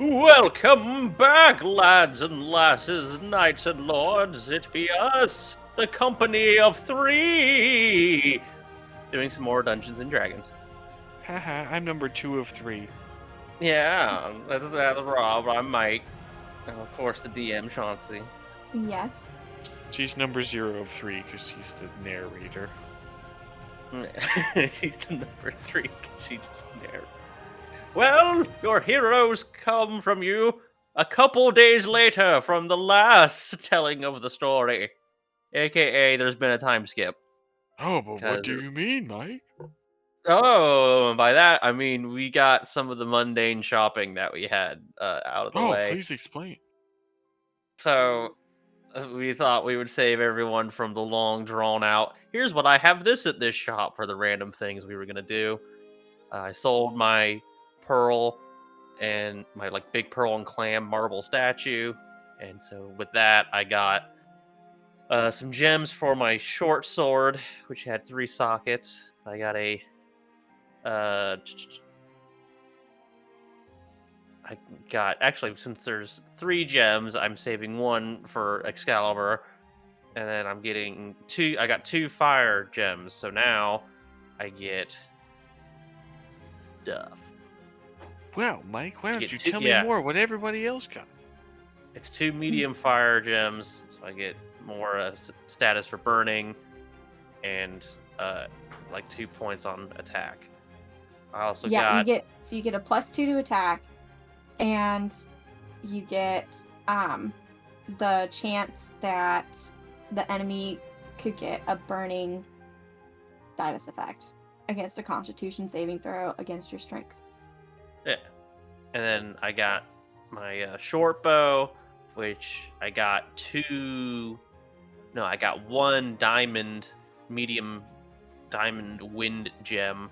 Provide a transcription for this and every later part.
Welcome back, lads and lasses, knights and lords. It be us, the company of three. Doing some more Dungeons and Dragons. Haha, I'm number 2 of 3. Yeah, that's Rob. I'm Mike. And of course, the DM, Chauncey. Yes. She's number 0 of 3 because she's the narrator. She's the number 3 because she just narrated. Well, your heroes come from you a couple days later from the last telling of the story. AKA, there's been a time skip. Oh, but what do you mean, Mike? Oh, and by that, I mean we got some of the mundane shopping that we had out of the way. Oh, please explain. So, we thought we would save everyone from the long, drawn-out, here's what I have this at this shop for the random things we were going to do. I sold my pearl and my big pearl and clam marble statue, and so with that I got some gems for my short sword, which had 3 sockets. I got a I got, actually, since there's 3 gems, I'm saving 1 for Excalibur, and then I'm getting 2. I got 2 fire gems, so now I get stuff. Well, Mike, why don't you 2, tell me more what everybody else got? It's 2 medium fire gems, so I get more status for burning, and 2 points on attack. I also got... you get a +2 to attack, and you get the chance that the enemy could get a burning status effect against a Constitution saving throw against your strength. Yeah, and then I got my short bow, which I got 2. No, I got 1 medium diamond wind gem.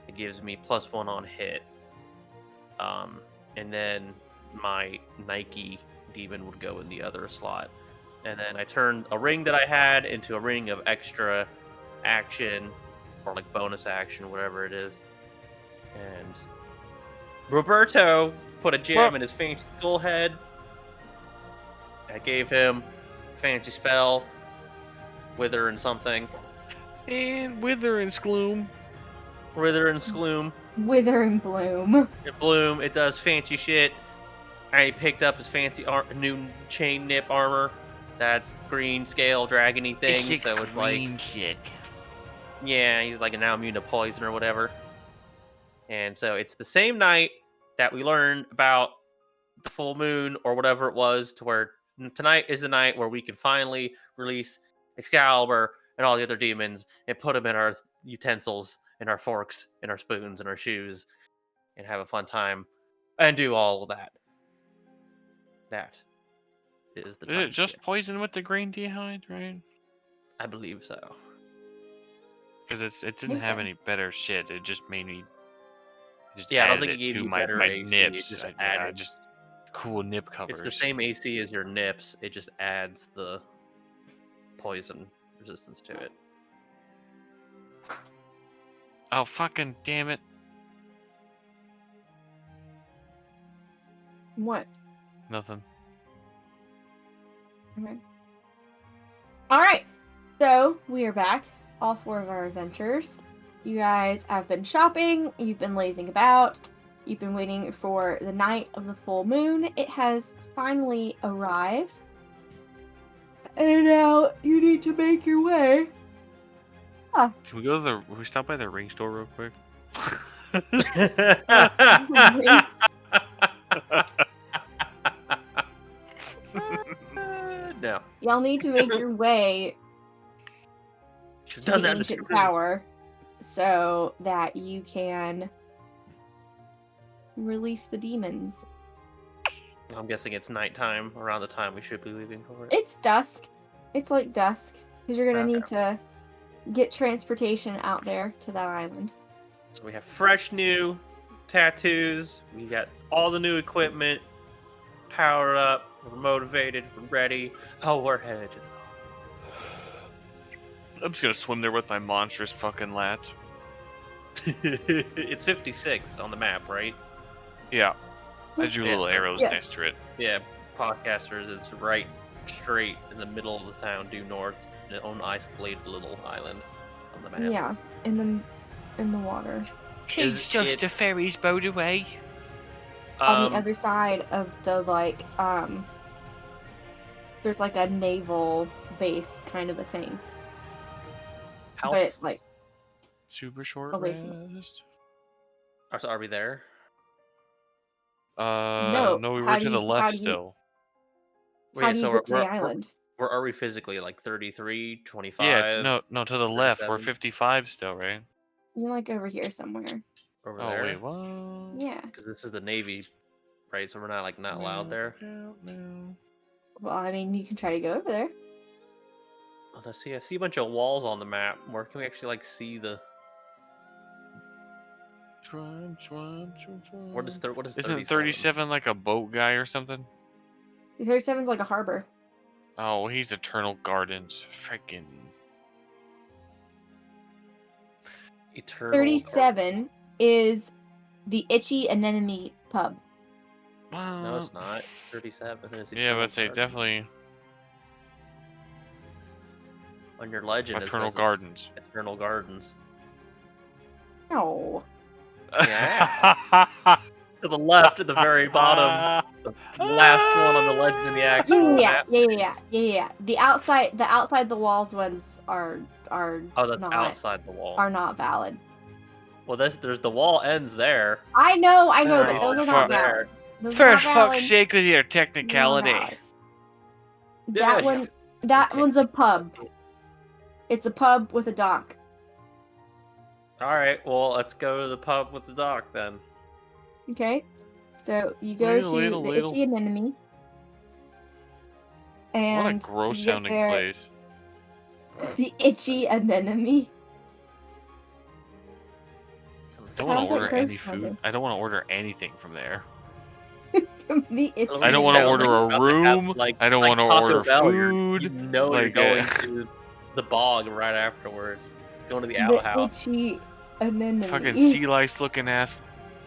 It gives me +1 on hit. And then my Nike demon would go in the other slot. And then I turned a ring that I had into a ring of extra action, or bonus action, whatever it is. And Roberto put a gem in his fancy skull head. I gave him fancy spell, Wither and something. And Wither and Skloom. Wither and Skloom. Wither and Bloom. Bloom, it does fancy shit. I picked up his fancy new chain nip armor. That's green scale dragony thing. It's so it's green shit. Yeah, he's now immune to poison or whatever. And so it's the same night that we learned about the full moon or whatever it was, to where tonight is the night where we can finally release Excalibur and all the other demons and put them in our utensils and our forks and our spoons and our shoes and have a fun time and do all of that. That is the time. Is it just poison with the green dehyde, right? I believe so. Because it didn't have any better shit. It just made me... I don't think it gave you my better AC. nips. It just added just cool nip covers. It's the same AC as your nips. It just adds the poison resistance to it. Oh, fucking damn it. What? Nothing. Okay. Alright, so we are back. All 4 of our adventures. You guys have been shopping, you've been lazing about, you've been waiting for the night of the full moon. It has finally arrived. And now you need to make your way. Can we go to we stop by the ring store real quick? No. Y'all need to make your way Should've to done the that in ancient the tower so that you can release the demons. I'm guessing it's nighttime around the time we should be leaving for it. It's dusk. It's like dusk because you're gonna Okay. need to get transportation out there to that island. So we have fresh new tattoos. We got all the new equipment. Power up. We're motivated. We're ready. Oh, we're headed. I'm just gonna swim there with my monstrous fucking lats. It's 56 on the map, right? Yeah. I drew Yeah, little so- arrows Yes. next to it. Yeah, podcasters, it's right straight in the middle of the town, due north, its own isolated little island on the map. Yeah, in the water. Is it- a ferry's boat away. On the other side of the like there's like a naval base kind of a thing. how But like Super short Away from rest. are we there? No, we how were do to you- the how left do you- still. how do you get to the island? Where are we physically? Like 33, 25? Yeah, no, to the left. We're 37? 55 still, right? You're like over here somewhere. Over Oh there? wait, what? Yeah. Because this is the Navy, right? So we're not like not allowed there. No. Well, I mean, you can try to go over there. Oh, let's see. I see a bunch of walls on the map. Where can we actually like see the? What is Isn't 37? 37 like a boat guy or something? 37's like a harbor. Oh, he's Eternal Gardens. Freaking. Eternal. 37 is the Itchy Anemone pub. No, it's not. It's 37. It's Yeah, Eternal but say Garden. definitely On your legend, Eternal it says Gardens. It's Eternal Gardens. No. Yeah. To the left, at the very bottom, the last one on the legend in the actual Yeah, map. yeah. The outside the walls ones are Oh, that's not outside the wall. are not valid. Well, there's the wall ends there. I know, but Oh, those are fuck. not valid. Those are For not valid. fuck's sake with your Those are not technicality. valid. Yeah, That one's a pub. It's a pub with a dock. All right, well, let's go to the pub with the dock then. Okay, so you go Ladle, to ladle, the ladle. Itchy Anemone, What a and gross you get sounding there- place. The Itchy Anemone. I don't want How's to that order gross any food. sounding? I don't want to order anything from there. The Itchy. I don't want to Sound order like a you're about to have, room. like- I don't like want to Taco order Bell, food. You know like, you're going to the bog right afterwards. Going to the outhouse. The Itchy Anemone. Fucking sea lice looking ass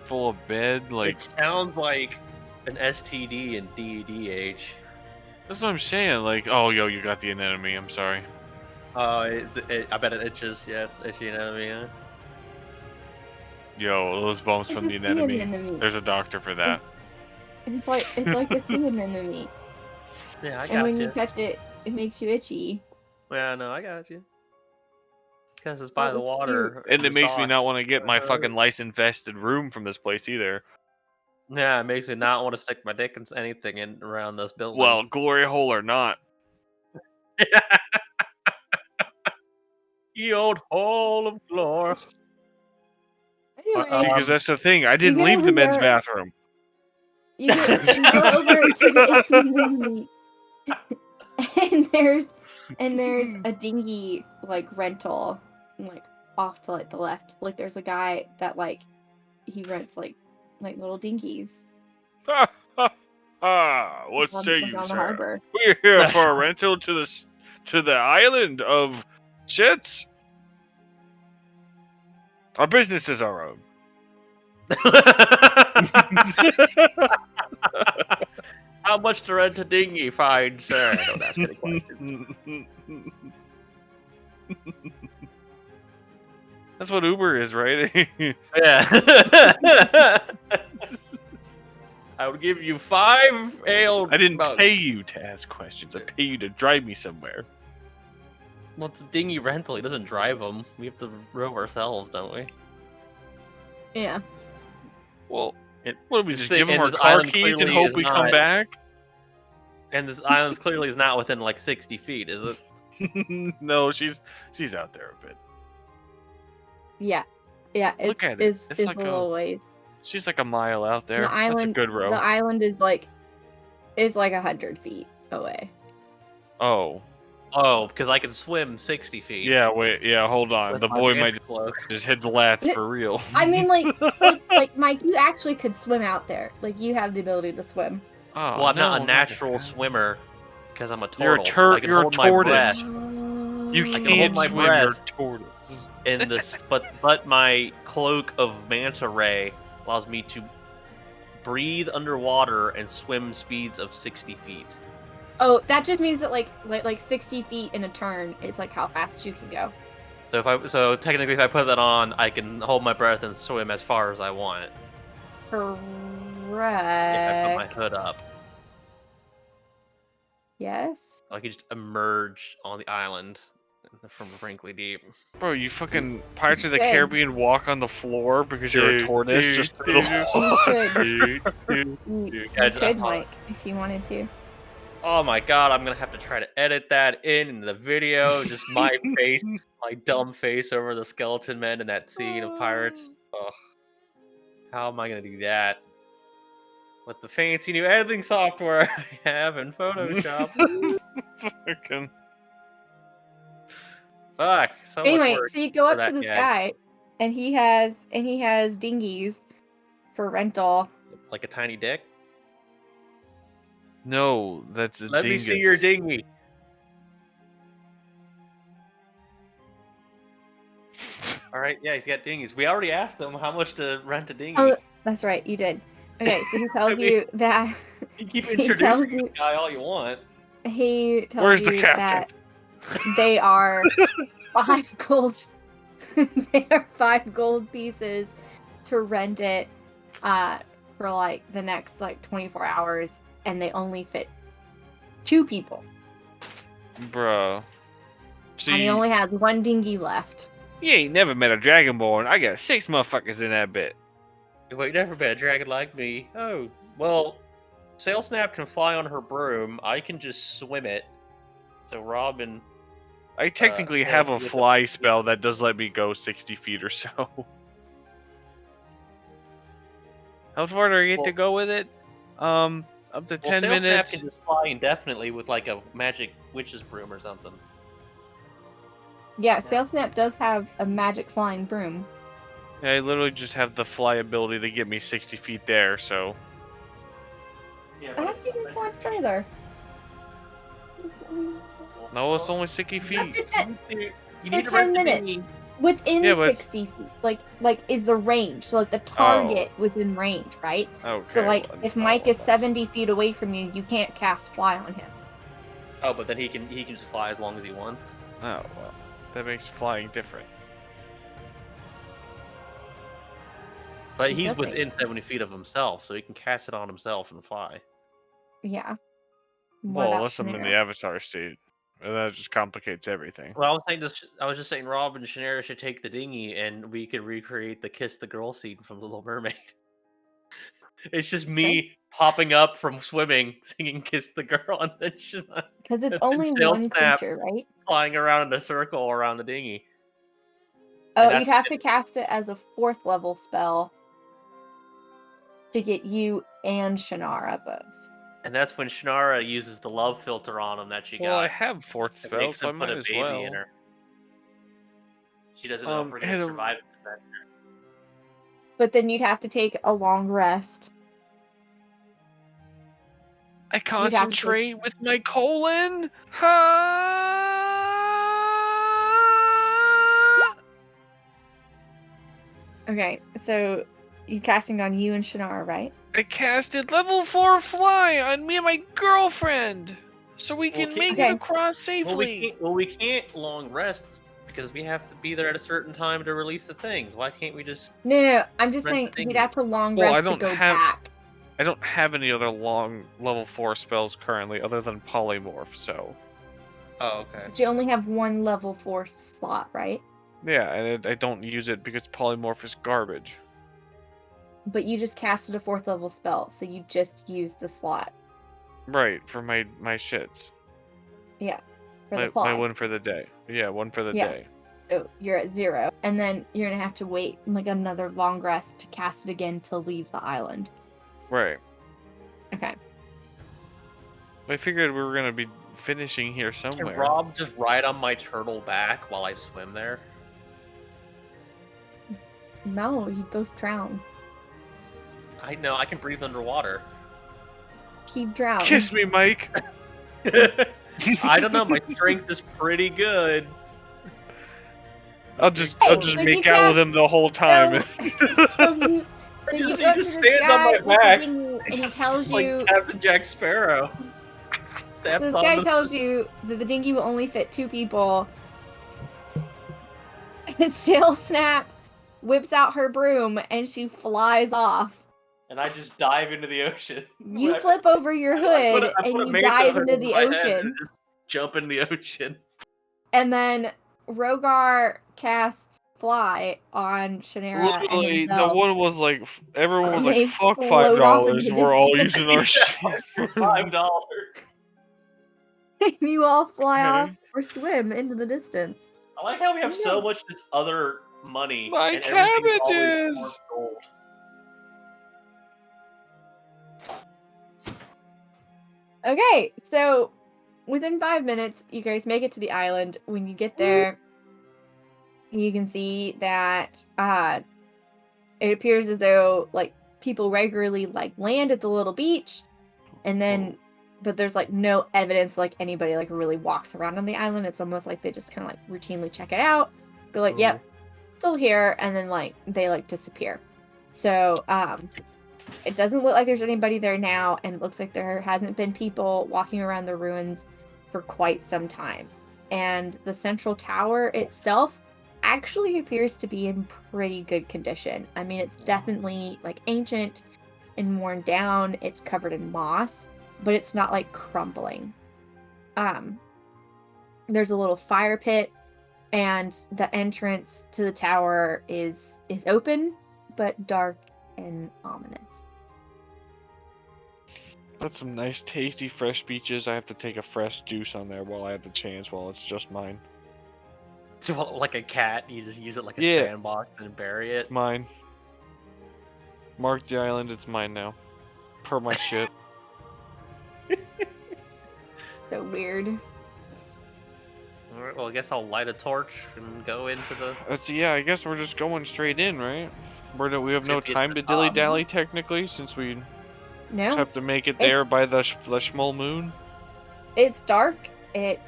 full of bed. Like, It sounds like an STD and DEDH. that's what I'm saying. Like, oh, yo, you got the anemone. I'm sorry. Oh, I bet it itches. Yeah, it's itchy anemone. Yeah. Yo, those bumps from the anemone. anemone. There's a doctor for that. It's like a sea anemone. Yeah, I And got when you. you touch it, it makes you itchy. Yeah, no, I got you. Because it's by the it's water. And it there's makes me not docks. want to get my fucking lice-infested room from this place either. Yeah, it makes me not want to stick my dick in anything in around this building. Well, glory hole or not. the old hall of glory. Anyway, See, because that's the thing. I didn't get leave the over men's there- bathroom. you go over to the Itchy Anemone, and there's a dinghy like rental, like off to like the left. Like there's a guy that like he rents like little dinghies What on, say like, you, on the sir? harbor. We're here for a rental to the island of shits. Our business is our own. How much to rent a dinghy, fine sir? Don't ask any questions. That's what Uber is, right? Yeah. I would give you 5 ale. I didn't mugs. pay you to ask questions. I pay you to drive me somewhere. Well, it's a dinghy rental. He doesn't drive them. We have to row ourselves, don't we? Yeah. Well, It- what do we just thing- give him and our this car island keys and clearly hope is we come not- back? And this island clearly is not within like 60 feet, is it? No, she's out there a bit. Yeah. It's Look at it. it's, It's it's like a little ways. She's like a mile out there. The That's a island good row. The island is like 100 feet away. Oh, Oh, because I can swim 60 feet. yeah. Wait, yeah. Hold on. with The my boy man's might cloak. just hit the lats for real. I mean, like Mike, you actually could swim out there. Like you have the ability to swim. Oh, Well, I'm no, not a natural that. swimmer because I'm a You're a turtle. I can you're a hold my tortoise. breath You I can can't hold my swim. You're a breath. tortoise. in this, but my cloak of manta ray allows me to breathe underwater and swim speeds of 60 feet. Oh, that just means that like 60 feet in a turn is like how fast you can go. So technically, if I put that on, I can hold my breath and swim as far as I want. Correct. If I put my hood up, Yes. I can just emerge on the island from Wrinkly Deep. Bro, you fucking Pirates of the Good. Caribbean walk on the floor because you're a Dude, tortoise dude, just through the You water. You, Dude, you could, Mike, if you wanted to. Oh my god, I'm gonna have to try to edit that in the video. Just my face, my dumb face over the skeleton men in that scene of pirates. Ugh. How am I gonna do that? With the fancy new editing software I have in Photoshop. Fucking- Fuck. So much Anyway, work so you go for up to that this gag. guy, and he has dinghies for rental. Like a tiny dick. No, that's a Let dingus. me see your dinghy. All right, yeah, he's got dinghies. We already asked him how much to rent a dinghy. Oh, that's right, you did. Okay, so he tells mean- you that You keep he tells introducing you- the guy all you want. he tells Where's the you captain? that they are 5 gold. They are 5 gold pieces to rent it for like the next like 24 hours, and they only fit 2 people. Bro. And See, he only has 1 dinghy left. you ain't never met a dragonborn. I got 6 motherfuckers in that bit. Well, you never met a dragon like me. Oh, well, Sailsnap can fly on her broom. I can just swim it. So Robin... I technically so have a with the- fly spell that does let me go 60 feet or so. How far do I get to Well- go with it? Up to 10 Sailsnap minutes. can just fly indefinitely with like a magic witch's broom or something. Yeah, Sailsnap does have a magic flying broom. Yeah, I literally just have the fly ability to get me 60 feet there, so... Yeah, I have to go fly further. No, it's only 60 Up feet. to 10 You for need to 10 rent the minutes. dinghy. Within Yeah, but 60 feet. Like is the range. So like the target within range, right? Okay. So like well, if Mike is that's- 70 feet away from you, you can't cast fly on him. Oh, but then he can just fly as long as he wants. Oh, well. That makes flying different. But he's Definitely. within 70 feet of himself, so he can cast it on himself and fly. Yeah. What Well, about unless I'm in the Shannara? Avatar state. And that just complicates everything. Well, I was just saying Rob and Shannara should take the dinghy and we could recreate the Kiss the Girl scene from The Little Mermaid. It's just me popping up from swimming, singing Kiss the Girl, and then Because it's and then only Sail one Snap creature, right? flying around in a circle around the dinghy. Oh, And you'd that's have to cast it as a 4th level spell to get you and Shannara both. And that's when Shannara uses the love filter on him that she Well, I got. have 4th It spell, makes so I him put might a as baby well. in her. She doesn't know if we're gonna and a- survive this adventure. But then you'd have to take a long rest. I have to- concentrate with my colon. Ha! Okay, so you casting on you and Shannara, right? I casted level 4 fly on me and my girlfriend, so we can Okay. make Okay. it across Well, we safely. can't long rest because we have to be there at a certain time to release the things. Why can't we just? No, I'm just Rent saying the dinghy. we'd have to long Well, I rest to don't go have- back. I don't have any other long level 4 spells currently other than polymorph, so Oh, okay. But you only have 1 level 4 slot, right? yeah, and I don't use it because polymorph is garbage. But you just casted a 4th level spell, so you just used the slot Right, for my shits. for my, the fly. my one for the day. Yeah, one for the Yeah. day. So you're at 0. And then you're gonna have to wait like another long rest to cast it again to leave the island. Right. Okay. I figured we were gonna be finishing here Can somewhere. Rob just ride on my turtle back while I swim there? No, you both drown. I know I can breathe underwater. Keep drowning. Kiss me, Mike. I don't know. My strength is pretty good. I'll just Hey, I'll just so make you out with cast- him the whole time. So, So you He go up to just this stands on guy my with the back. dinghy, and he Just tells like you. Captain Jack Sparrow. So Steps this on guy the- tells you that the dinghy will only fit 2 people. Sail Snap whips out her broom and she flies off. and I just dive into the ocean. You flip over your hood I put and a you mesa dive hood into over the my head and ocean. just jump in the ocean. And then Rogar casts Fly on Shannara and Literally, the himself. one was like, everyone was And like, they "Fuck float off into $5. the We're all distance. using our shit." $5. And you all fly Okay. off or swim into the distance. I like how we have Yeah. so much this other money. My and everything's always cabbages! more gold. Okay, so within 5 minutes, you guys make it to the island. When you get there, you can see that it appears as though like people regularly like land at the little beach, and then but there's like no evidence like anybody like really walks around on the island. It's almost like they just kind of like routinely check it out. Be like, yep, still here, and then like they like disappear. So it doesn't look like there's anybody there now, and it looks like there hasn't been people walking around the ruins for quite some time. And the central tower itself actually appears to be in pretty good condition. I mean, it's definitely like ancient and worn down. It's covered in moss, but it's not like crumbling. There's a little fire pit, and the entrance to the tower is open, but dark and ominous. That's some nice, tasty, fresh peaches. I have to take a fresh juice on there while I have the chance, while it's just mine. So like a cat, you just use it like a Yeah. sandbox and bury it. It's mine. Mark the island, it's mine now. Per my shit. So weird. Alright, well, I guess I'll light a torch and go into the. Yeah, I guess we're just going straight in, right? We have no Except you time at to the top. dilly-dally, technically, since we just No, have to make it there It's- by the small moon. it's dark. It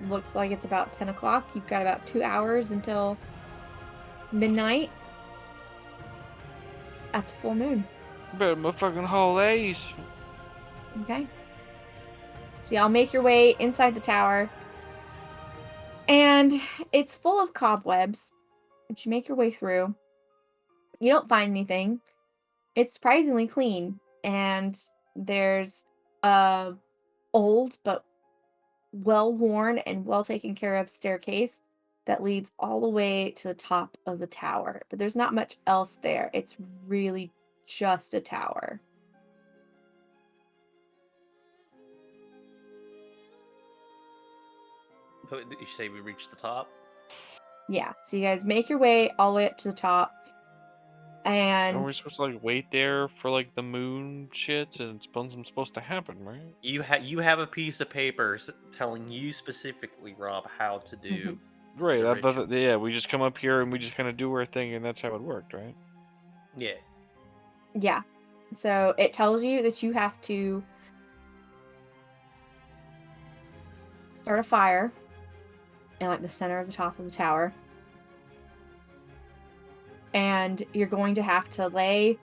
looks like it's about 10 o'clock. You've got about 2 hours until midnight at the full moon. Better my fucking whole ace. Okay. So y'all make your way inside the tower. And it's full of cobwebs, but you make your way through. You don't find anything. It's surprisingly clean. And there's a old but well-worn and well taken care of staircase that leads all the way to the top of the tower. But there's not much else there. It's really just a tower. Did you say we reached the top? Yeah, so you guys make your way all the way up to the top. And Are we supposed to like wait there for like the moon shits and it's supposed to happen, right? You have a piece of paper telling you specifically, Rob, how to do. Right. The Yeah, we just come up here and we just kind of do our thing, and that's how it worked, right? Yeah. yeah, so it tells you that you have to start a fire in like the center of the top of the tower. And you're going to have to lay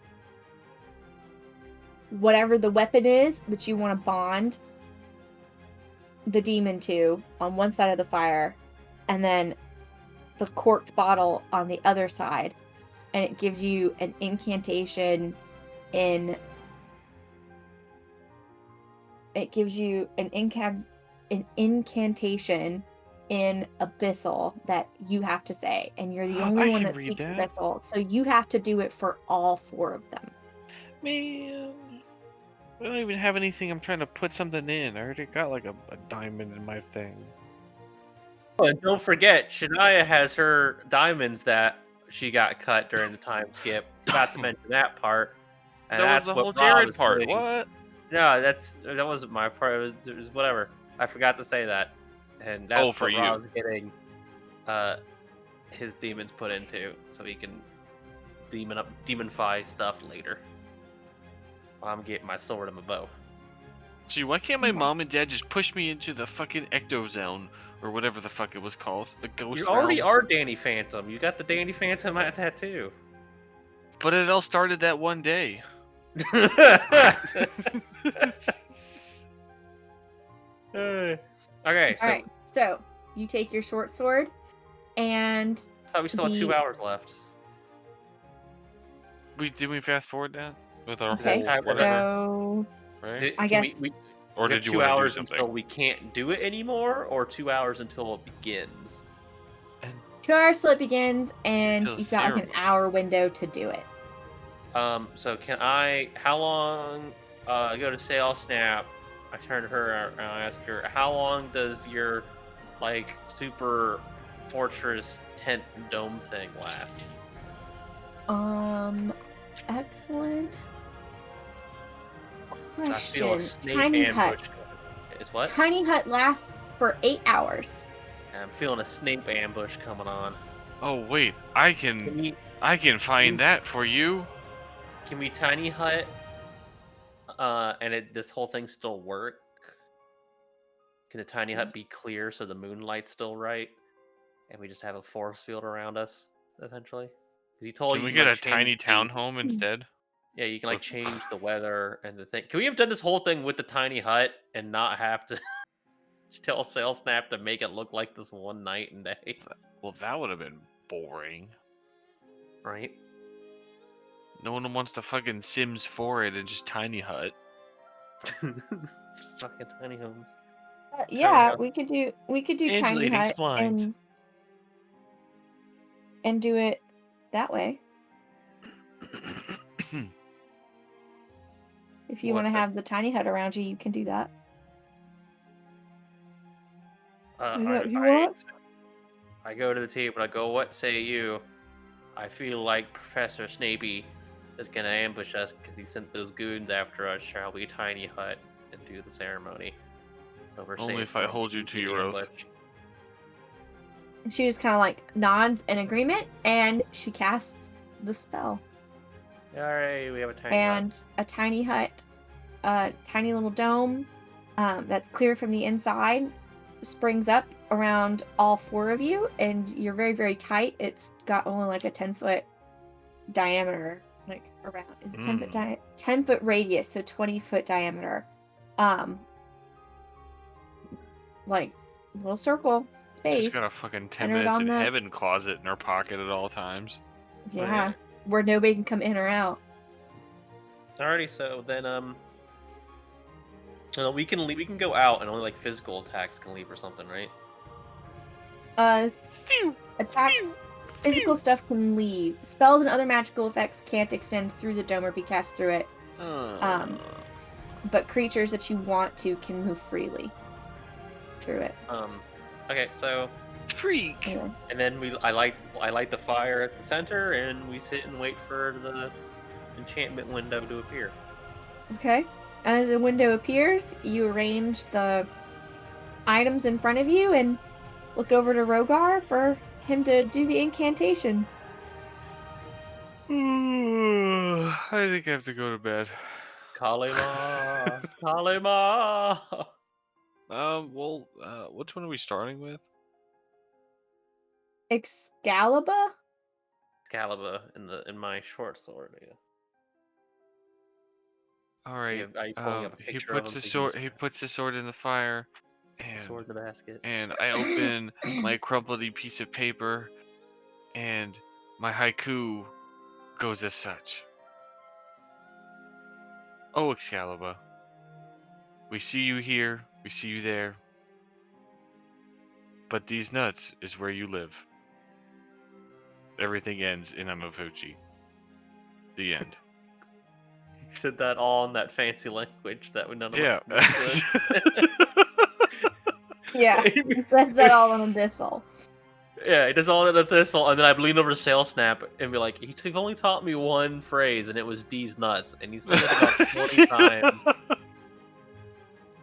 whatever the weapon is that you want to bond the demon to on one side of the fire, and then the corked bottle on the other side. And it gives you an incantation in... It gives you an incantation in Abyssal that you have to say, and you're the only I one can that read speaks that. Abyssal, so you have to do it for all 4 of them. Man, I don't even have anything. I'm trying to put something in. I already got like a diamond in my thing. Oh, and don't forget, Shania has her diamonds that she got cut during the time skip. Forgot to mention that part. And That was that's the what whole Rob Jared is part. putting- What? No, that wasn't my part. It was whatever. I forgot to say that, and that's for what you. Rob's getting his demons put into, so he can demonify stuff later. I'm getting my sword and my bow. See, why can't my Okay. mom and dad just push me into the fucking ectozone or whatever the fuck it was called? The ghost You already realm? are Danny Phantom. You got the Danny Phantom tattoo. But it all started that one day. Okay, so All right. So you take your short sword, and I thought we still had 2 hours left. Did we fast forward that with our okay. that time whole whatever? So right? I Can guess Or we have did you 2 want to do hours something? until we can't do it anymore, or 2 hours until it begins? 2 hours till it begins, and Until you've got like an ceremony. hour window to do it. So can I? How long? I go to Sail Snap. I turn to her and I ask her, "How long does your like super fortress tent dome thing last?" Excellent 'Cause I feel a question. snake Tiny ambush. hut. Is what? Tiny hut lasts for 8 hours. I'm feeling a snake ambush coming on. Oh wait, I Can can we? find that for you. Can we tiny hut? And this whole thing still work? Can the tiny hut be clear so the moonlight's still right, and we just have a force field around us, essentially? Because you told Can you we can get like a tiny change the townhome instead? yeah, you can like With- change the weather and the thing. Can we have done this whole thing with the tiny hut and not have to tell Snap to make it look like this one night and day? Well, that would have been boring. Right? No one wants to fucking Sims 4 it and just tiny hut. Fucking tiny homes. Yeah, hut. we could do Angela, tiny it hut explains. and do it that way. If you want to What's have the tiny hut around you, you can do that. I go to the table. I go, "What say you? I feel like Professor Snapey is gonna ambush us because he sent those goons after us. Shall we tiny hut and do the ceremony? So we're Only safe if I from hold you to the your oath. ambush." And she just kind of like nods in agreement, and she casts the spell. All right, we have a tiny And hut. a tiny hut, a tiny little dome that's clear from the inside, springs up around all 4 of you, and you're very, very tight. It's got only like a 10-foot diameter, like around. Is it 10 foot 10-foot radius, so 20-foot diameter. Like little circle space. She's got a fucking 10 centered minutes on in the- heaven closet in her pocket at all times. Yeah, where nobody can come in or out. Alrighty, so then we can leave, we can go out and only like physical attacks can leave or something, right? Phew! Attacks, physical stuff can leave. Spells and other magical effects can't extend through the dome or be cast through it. But creatures that you want to can move freely through it. Okay, so Freak! Anyway. and then I light the fire at the center, and we sit and wait for the enchantment window to appear. Okay. As the window appears, you arrange the items in front of you and look over to Rogar for him to do the incantation. I think I have to go to bed. Kalima, Kalima. Which one are we starting with? Excalibur? Excalibur in my short sword. Yeah. All right. Are you pulling up a He picture puts of the him? sword. He puts the sword in the fire, The and sword in the basket. I open my crumpledy piece of paper, and my haiku goes as such. Oh, Excalibur, we see you here, we see you there, but these nuts is where you live. Everything ends in Amafuchi. The end. You said that all in that fancy language that we none of Yeah. us understood. Yeah, it says that all in Abyssal. Yeah, he does all that at Thistle, and then I lean over to Sail Snap and be like, "You've only taught me one phrase, and it was D's nuts," and he said it about 20 times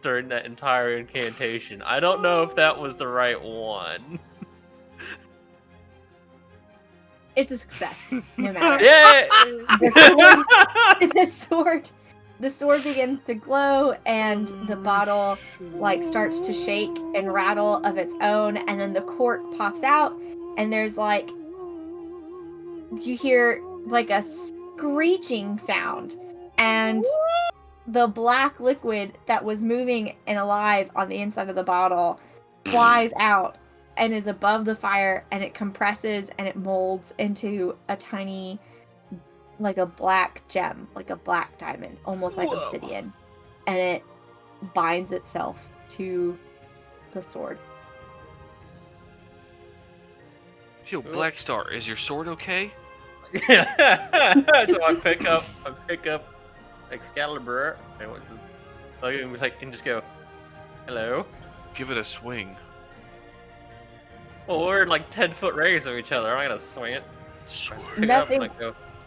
during that entire incantation. I don't know if that was the right one. It's a success, no matter. Yeah. The sword begins to glow, and the bottle like starts to shake and rattle of its own, and then the cork pops out, and there's like, you hear like a screeching sound, and the black liquid that was moving and alive on the inside of the bottle flies out and is above the fire, and it compresses and it molds into a tiny, like a black gem, like a black diamond, almost like obsidian, and it binds itself to the sword. Yo, Black Star, is your sword okay? So I pick up Excalibur and just go, hello. Give it a swing. Well, we're in like 10-foot radius of each other. I'm not gonna swing it. Pick it up and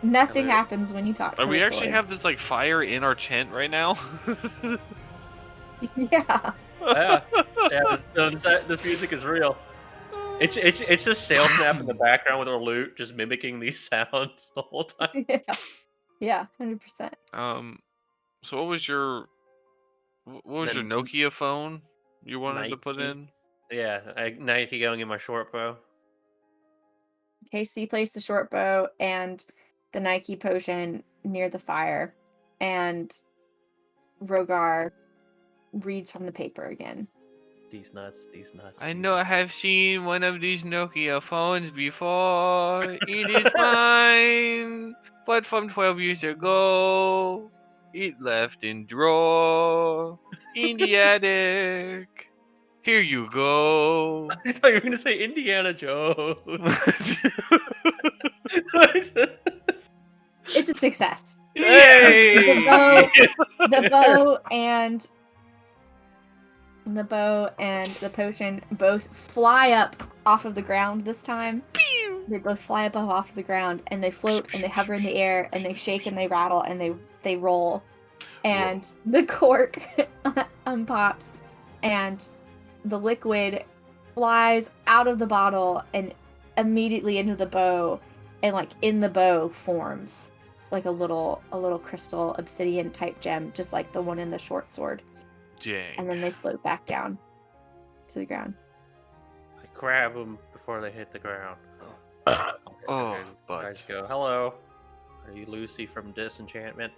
Nothing hello. happens when you talk to Are we the actually sword. have this like fire in our tent right now? Yeah. Yeah, this music is real. It's just Sail Snap in the background with our lute, just mimicking these sounds the whole time. Yeah, 100%. So what was your Then Nokia phone you wanted to put Nike. in? Yeah, Nike going in my short bow. Okay, so you place the short bow and the Nike potion near the fire, and Rogar reads from the paper again. These nuts. I know I have seen one of these Nokia phones before. It is mine, but from 12 years ago, it left in drawer in the attic. Here you go. I thought you were gonna say Indiana Jones. It's a success. Hey! The bow and the potion both fly up off of the ground this time. They both fly up off of the ground, and they float and they hover in the air, and they shake and they rattle and they roll, and the cork unpops, and the liquid flies out of the bottle and immediately into the bow, and like in the bow forms like a little crystal obsidian type gem, just like the one in the short sword. Dang. And then they float back down to the ground. I grab them before they hit the ground. Oh, Guys butts. go, hello. Are you Lucy from Disenchantment?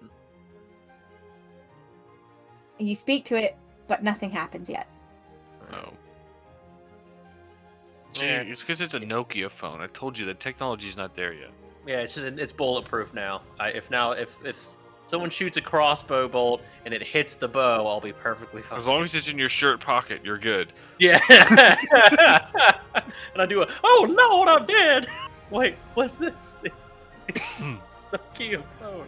You speak to it, but nothing happens yet. Oh. See, Yeah. it's because it's a Nokia phone. I told you the technology's not there yet. Yeah, it's bulletproof now. If someone shoots a crossbow bolt and it hits the bow, I'll be perfectly fine. As long as it's in your shirt pocket, you're good. Yeah. And I do oh Lord, I'm dead. Wait, what's this? It's Nokia phone.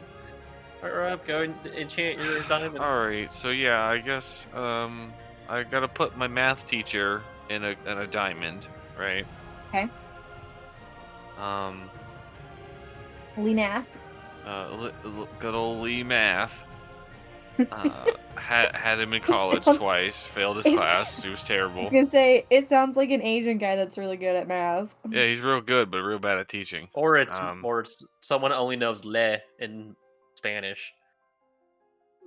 Alright, Rob, go and enchant your diamond. Alright, so yeah, I guess I gotta put my math teacher in a diamond, right? Okay. Lee Math. Good old Lee Math. Had him in college twice. Failed his class. He was I terrible. was gonna say, it sounds like an Asian guy that's really good at math. Yeah, he's real good, but real bad at teaching. Or it's someone only knows le in Spanish.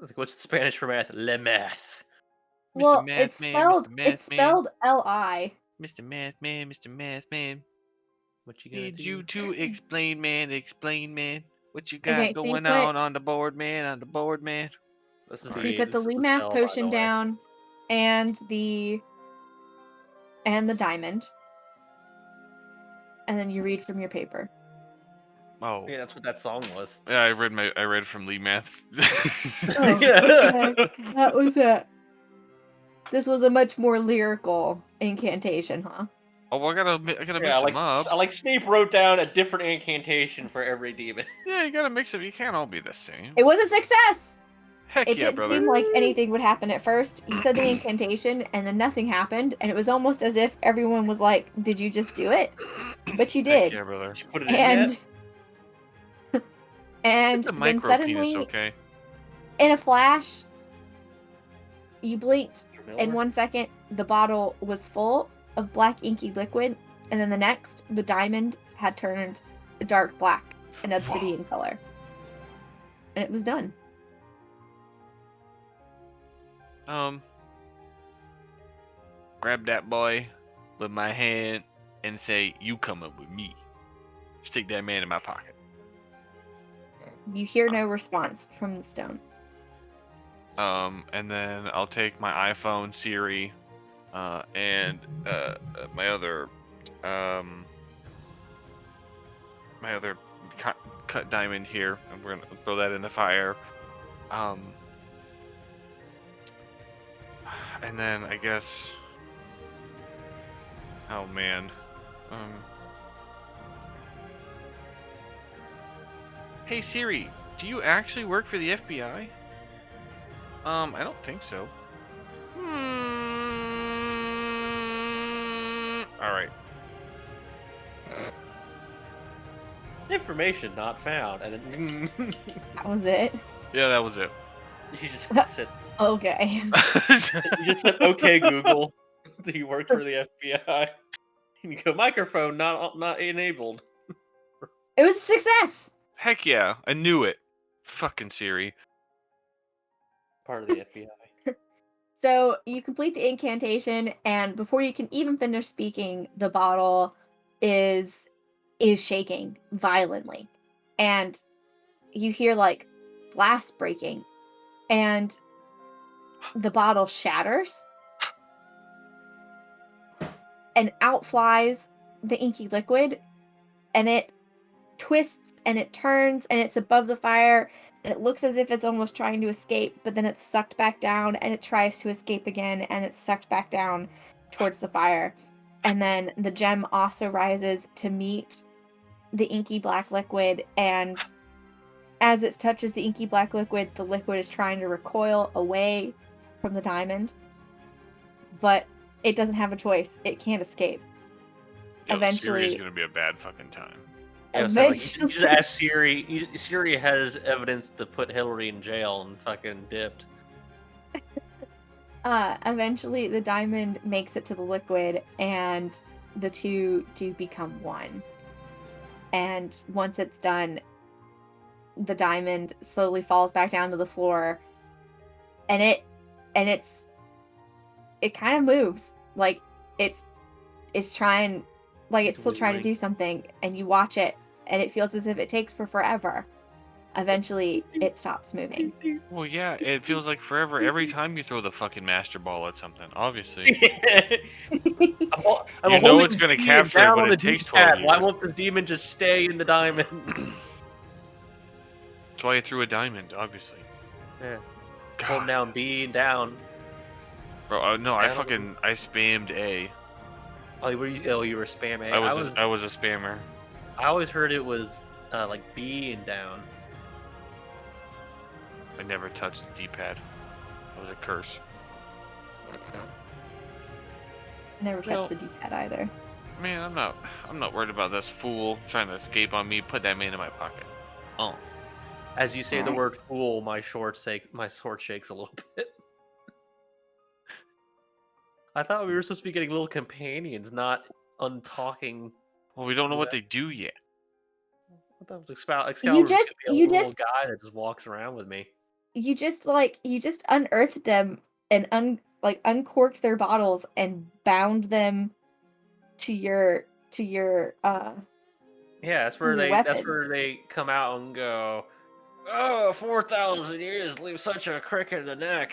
Like, what's the Spanish for math? Le math. Well, Mr. Math it's Man, spelled Mr. Math it's spelled L-I. Mr. Math Man, Mr. Math Man. What you gonna Need do? you to explain, man. What you got Okay, so you going put- on the board, man? This is So you put the this is Lee Math spell, by potion the way. down, and the diamond, and then you read from your paper. Oh, Yeah, that's what that song was. yeah. I read from Lee Math. Oh, okay. That was it. This was a much more lyrical incantation, huh? Oh, well, I gotta mix Yeah, them up. like Snape wrote down a different incantation for every demon. Yeah, you gotta mix them. You can't all be the same. It was a success! Heck It yeah, didn't brother. seem like anything would happen at first. You said the incantation, and then nothing happened, and it was almost as if everyone was like, did you just do it? But you Heck did. yeah, brother. Did you put it in yet? And It's a then micro suddenly, penis, okay? in a flash, you blinked, Mr. Miller? and 1 second, the bottle was full of black inky liquid, and then the next, the diamond had turned a dark black, an obsidian color. And it was done. Grab that boy with my hand and say, "You coming with me?" Stick that man in my pocket. You hear no response from the stone. And then I'll take my iPhone, Siri, and my other cut diamond here, and we're gonna throw that in the fire. And then I guess, oh man, hey Siri, do you actually work for the FBI? I don't think so. All right. Information not found, and then That was it. Yeah, that was it. you just said Okay. you just said okay Google. Do you work for the FBI? And you go microphone not enabled. It was a success. Heck yeah, I knew it. Fucking Siri. Part of the FBI. So you complete the incantation, and before you can even finish speaking, the bottle is shaking violently, and you hear like glass breaking, and the bottle shatters, and out flies the inky liquid, and it twists and it turns and it's above the fire, and it looks as if it's almost trying to escape, but then it's sucked back down and it tries to escape again and it's sucked back down towards the fire. And then the gem also rises to meet the inky black liquid, and as it touches the inky black liquid, the liquid is trying to recoil away from the diamond, but it doesn't have a choice. It can't escape. Yo, Eventually, Siri's gonna be a bad fucking time. Yeah, so, like, eventually, you just ask Siri. Siri has evidence to put Hillary in jail and fucking dipped. eventually the diamond makes it to the liquid, and the two do become one. And once it's done, the diamond slowly falls back down to the floor, and it kind of moves, like it's trying, like it's It's still trying to wiggling. do something, and you watch it, and it feels as if it takes forever. Eventually, it stops moving. Well, yeah, it feels like forever every time you throw the fucking master ball at something. Obviously, I'm You know holding it's gonna the demon capture it, down but on it the takes 12 D-pad. Why years. won't the demon just stay in the diamond? that's why I threw a diamond. Obviously, Yeah. God. Hold down B and down. Bro, no, I Down. spammed A. Oh, you were spamming. I was a spammer. I always heard it was like B and down. I never touched the D-pad. That was a curse. Never touched Well- the D-pad either. Man, I'm not worried about this fool trying to escape on me. Put that man in my pocket. Oh, As you say the Alright. word "fool," my sword shakes a little bit. I thought we were supposed to be getting little companions, not untalking. well, we don't know what they do yet. I thought it was Excalibur's just- gonna be a you little just- guy that just walks around with me. You just unearthed them and uncorked their bottles and bound them to your Yeah, that's where Your that's weapon. where they come out and go. Oh, 4,000 years leave such a crick in the neck.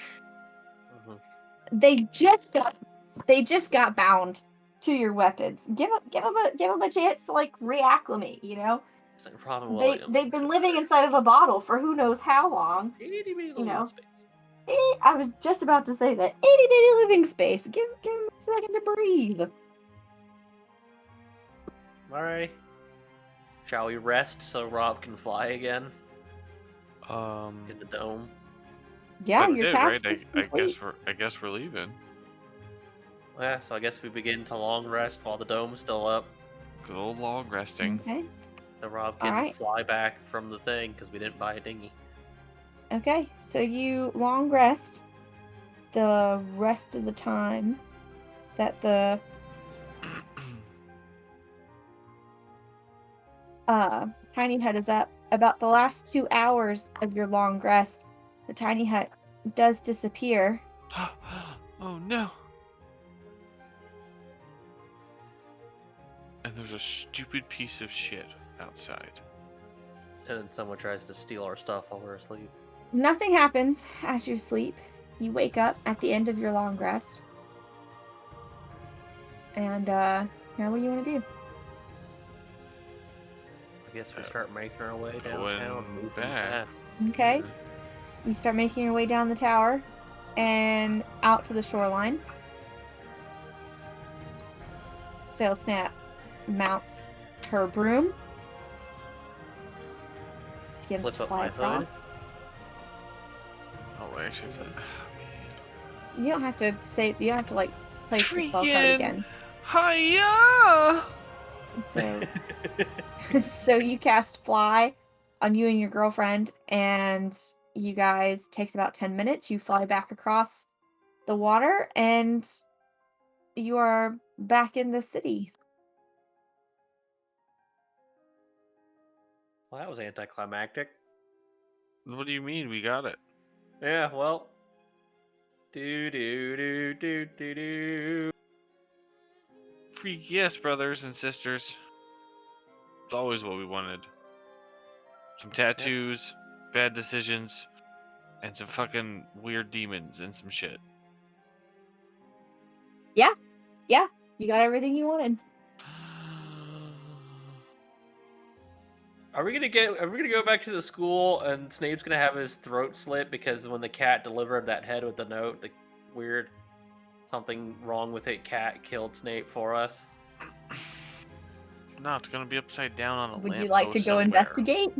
Mhm. they just got bound to your weapons. Give them a chance to like reacclimate, you know? It's like Robin They've Williams. been living inside of a bottle for who knows how long. Itty bitty you little know. space. I was just about to say that. Itty bitty living space. Give them a second to breathe. Alright. Shall we rest so Rob can fly again in the dome? Yeah, That's your it, task right? is complete. I guess we're leaving. Yeah, so I guess we begin to long rest while the dome's still up. Good old long resting. Okay. So Rob can Alright. fly back from the thing because we didn't buy a dinghy. Okay, so you long rest the rest of the time that the tiny hut is up. About the last 2 hours of your long rest, the tiny hut does disappear. Oh no. And there's a stupid piece of shit outside. And then someone tries to steal our stuff while we're asleep. Nothing happens as you sleep. You wake up at the end of your long rest. And now what do you want to do? I guess we start making our way going downtown. Moving back. fast. Okay. You start making your way down the tower and out to the shoreline. Sail Snap mounts her broom. Begins Flip to up fly my hood. across. Oh, actually, You don't have to say. You don't have to like place the spell card Freaking- again. hiya! So, so you cast Fly on you and your girlfriend, and you guys takes about 10 minutes. You fly back across the water, and you are back in the city. Well, that was anticlimactic. What do you mean? We got it. Yeah, well. Do do do do do do. Freak yes, brothers and sisters. It's always what we wanted. Some tattoos, bad decisions, and some fucking weird demons and some shit. You got everything you wanted. Are we gonna go back to the school and Snape's gonna have his throat slit because when the cat delivered that head with the note, the weird something wrong with it cat killed Snape for us? No, it's gonna be upside down on a Would you lamppost like to go somewhere. investigate?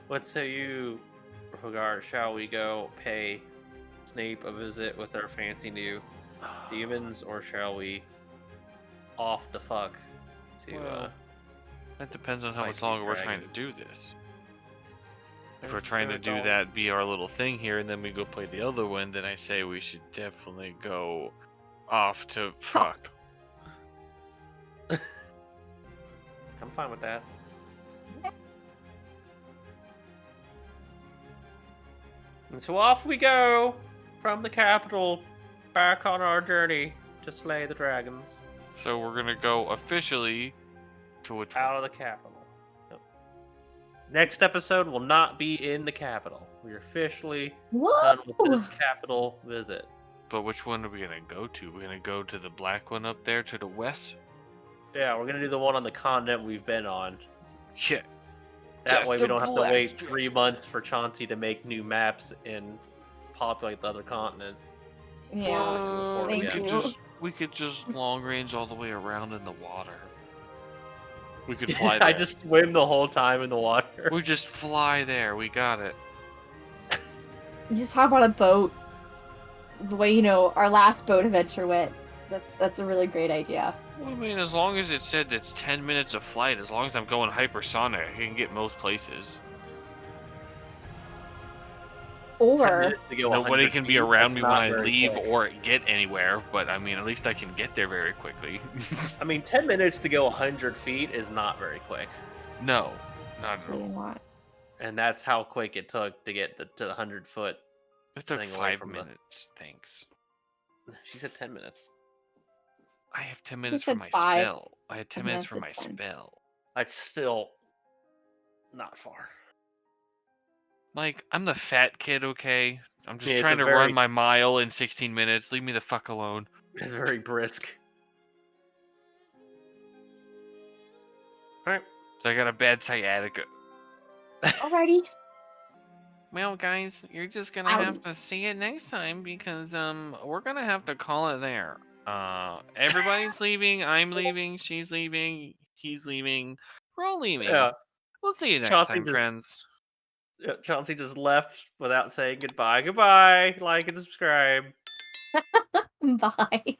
What say you, Hogarth? Shall we go pay Snape a visit with our fancy new demons, or shall we off the fuck to Well, that depends on how fight much longer these we're trying to dragons. do this. If we're trying to do that, be our little thing here, and then we go play the other one, then I say we should definitely go off to fuck. I'm fine with that. And so off we go from the capital, back on our journey to slay the dragons So we're gonna go officially to which out of the capital. Yep. Next episode will not be in the capital. We're officially done with this capital visit. But which one are we gonna go to? We're gonna go to the black one up there to the west? Yeah, we're gonna do the one on the continent we've been on. Yeah. That That's way we the don't have to black wait dragon. 3 months for Chauncey to make new maps and populate the other continent. Yeah. we Thank could you. we could just long range all the way around in the water. We could fly there. I just swim the whole time in the water. We just fly there. We got it. You just hop on a boat. The way our last boat adventure went. That's a really great idea. Well, I mean, as long as it said it's 10 minutes of flight, as long as I'm going hypersonic, I can get most places. 10 Or minutes to go Nobody 100 can be feet, around that's me when not I very leave quick. or get anywhere, but I mean, at least I can get there very quickly. I mean, 10 minutes to go 100 feet is not very quick. No, not at really all. not. And that's how quick it took to get to the 100-foot. It took Thing away 5 from the- minutes, thanks. She said 10 minutes. I have 10 minutes for said my 5, spell. I had 10 and I minutes for said my 10. spell. That's still not far. Like, I'm the fat kid, okay? I'm just Yeah, it's trying a to very- run my mile in 16 minutes. Leave me the fuck alone. It's very brisk. Alright. So I got a bad sciatica. Alrighty. Well, guys, you're just gonna Ouch. have to see it next time because we're gonna have to call it there. Everybody's leaving. I'm leaving. She's leaving. He's leaving. We're all leaving. Yeah. We'll see you next Chauncey time, just- friends. Chauncey just left without saying goodbye. Goodbye. Like and subscribe. Bye.